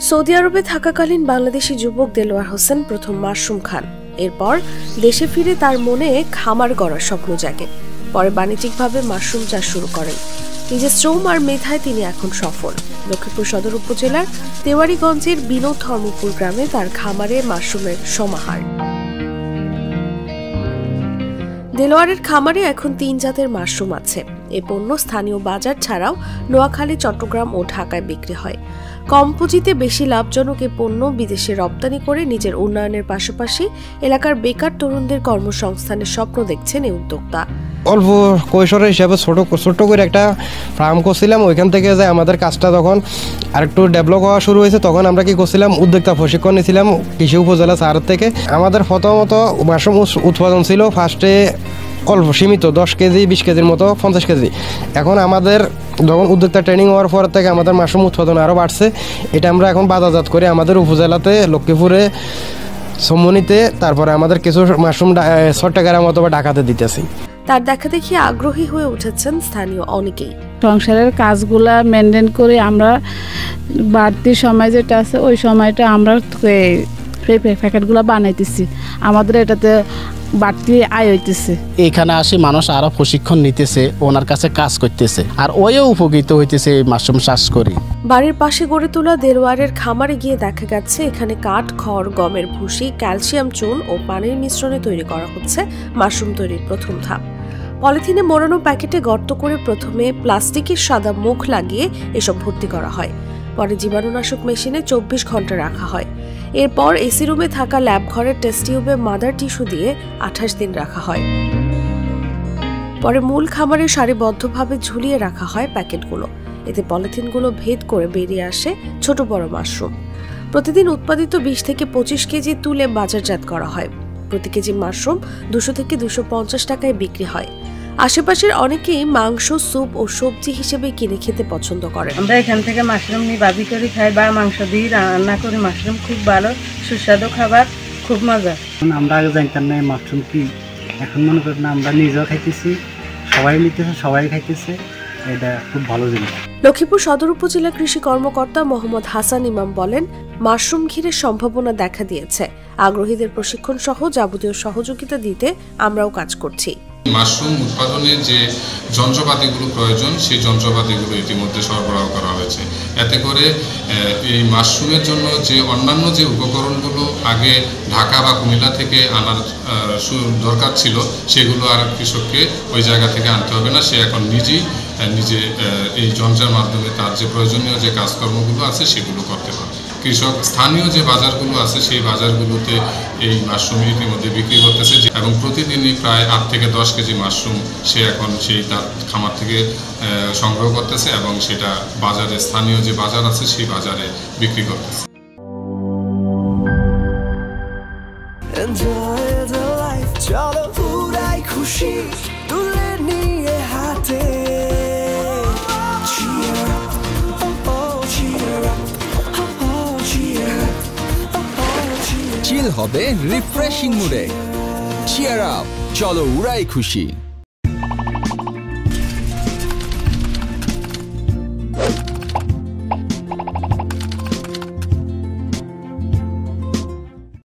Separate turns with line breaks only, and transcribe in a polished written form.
Saudi আরবে থাকাকালীন বাংলাদেশি যুবক দেলোয়ার হোসেন প্রথম মাশরুম খান। এরপর দেশে ফিরে তার মনে খামার গড়ার স্বপ্ন জাগে। পরে বাণিজ্যিকভাবে মাশরুম চাষ শুরু করেন। নিজের শ্রম আর মেধায় তিনি এখন সফল। লক্ষ্মীপুর সদর উপজেলার তেওয়ারীগঞ্জের বিনোদ ধর্মপুর গ্রামে তার খামারে মাশরুমের সমাহার। দেলোয়ারের খামারে এখন 3 জাতের মাশরুম আছে। এই পণ্য স্থানীয় বাজার ছাড়াও নোয়াখালী, চট্টগ্রাম ও ঢাকায় বিক্রি হয়। কম পুঁজিতে বেশি লাভজনক এই পণ্য বিদেশে রপ্তানি করে নিজের উন্নয়নের পাশাপাশি এলাকার বেকার তরুণদের কর্মসংস্থানের স্বপ্ন দেখছেন এই উদ্যোক্তা।
অল্প কৈশোর হিসাবে ছোট করে একটা ফার্ম করছিলাম। ওইখান থেকে যে আমাদের কাজটা তখন আরেকটু ডেভেলপ হওয়া শুরু হয়েছে, তখন আমরা কি করছিলাম, উদ্যোক্তা প্রশিক্ষণ নিয়েছিলাম কৃষি উপজেলা স্যার থেকে। আমাদের প্রথমত মাশরুম উৎপাদন ছিল ফার্স্টে অল্প সীমিত 10 কেজি 20 কেজির মতো 50 কেজি। এখন আমাদের যখন উদ্যোক্তা ট্রেনিং হওয়ার পর থেকে আমাদের মাশরুম উৎপাদন আরও বাড়ছে। এটা আমরা এখন বাজারজাত করে আমাদের উপজেলাতে লক্ষ্মীপুরে, সমনিতে, তারপরে আমাদের কিছু মাশরুম চট্টগ্রাম অথবা ঢাকাতে দিতেছি।
তার দেখা দেখি আগ্রহী হয়ে উঠেছেন স্থানীয় অনেকেই।
সংসারের কাজগুলা মেনটেন করে আমরা বাড়তি সময় যেটা আছে ওই সময়টা আমরা প্যাকেটগুলো বানাইতেছি। আমাদের এটাতে বাড়তি আয় হইতেছে।
এখানে আসি মানুষ আরো প্রশিক্ষণ নিতেছে, ওনার কাছে কাজ করতেছে, আর ওইও উপকৃত হইতেছে এই মাশরুম চাষ করি।
বাড়ির পাশে গড়ে তোলা দেলোয়ারের খামারে গিয়ে দেখা গেছে এখানে কাঠ, খড়, গমের ভুসি, ক্যালসিয়াম চুন ও পানির মিশ্রণে তৈরি করা হচ্ছে মাশরুম তৈরির প্রথম ধাপ। পলিথিনে মোড়ানো প্যাকেটে গর্ত করে প্রথমে প্লাস্টিকের সাদা মুখ লাগিয়ে এসব ভর্তি করা হয়। পরে জীবাণুনাশক মেশিনে 24 ঘন্টা রাখা হয়। এরপর এসি রুমে থাকা ল্যাব ঘরের টেস্ট টিউবে মাদার টিস্যু দিয়ে 28 দিন রাখা হয়। পরে মূল খামারে সারিবদ্ধভাবে ঝুলিয়ে রাখা হয় প্যাকেটগুলো। এতে পলিথিনগুলো ভেদ করে বেরিয়ে আসে ছোট বড় মাশরুম। প্রতিদিন উৎপাদিত 20 থেকে 25 কেজি তুলে বাজারজাত করা হয়। প্রতি কেজি মাশরুম 200 থেকে 250 টাকায় বিক্রি হয়। আশেপাশের অনেকেই মাংস, স্যুপ ও সবজি হিসেবে কিনে খেতে পছন্দ করে।
আমরা এখান থেকে মাশরুম নিয়ে ভাজি করে খাই বা মাংস দিয়ে রান্না করি। মাশরুম খুব ভালো, সুস্বাদু খাবার, খুব মজা।
আমরা আগে জানতাম না মাশরুম কি, এখন মনে করি না আমরা নিজেও খাইতেছি, সবাই নিতেছে, সবাই খাইতেছে। এটা খুব ভালো জিনিস।
লক্ষ্মীপুর সদর উপজেলা কৃষি কর্মকর্তা মোহাম্মদ হাসান ইমাম বলেন, মাশরুম ঘিরে সম্ভাবনা দেখা দিয়েছে। আগ্রহীদের প্রশিক্ষণ সহ যাবতীয় সহযোগিতা দিতে আমরাও কাজ করছি।
মাশরুম উৎপাদনে যে যন্ত্রপাতিগুলো প্রয়োজন সেই যন্ত্রপাতিগুলো ইতিমধ্যে সরবরাহ করা হয়েছে। এতে করে এই মাশরুমের জন্য যে অন্যান্য যে উপকরণগুলো আগে ঢাকা বা কুমিল্লা থেকে আনার দরকার ছিল, সেগুলো আর কৃষককে ওই জায়গা থেকে আনতে হবে না। সে এখন নিজে এই যন্ত্রের মাধ্যমে তার যে প্রয়োজনীয় যে কাজকর্মগুলো আছে সেগুলো করতে পারে। কৃষক স্থানীয় যে বাজারগুলো আছে সেই বাজারগুলোতে এই মাশরুম ইতিমধ্যে বিক্রি করতেছে এবং প্রতিদিনই প্রায় 8 থেকে 10 কেজি মাশরুম সে এখন সেই তার খামার থেকে সংগ্রহ করতেছে এবং সেটা বাজারে, স্থানীয় যে বাজার আছে সেই বাজারে বিক্রি করতেছে।
চিল হবে রিফ্রেশিং মুডে। চিয়ার আপ, চলো উড়াই খুশি।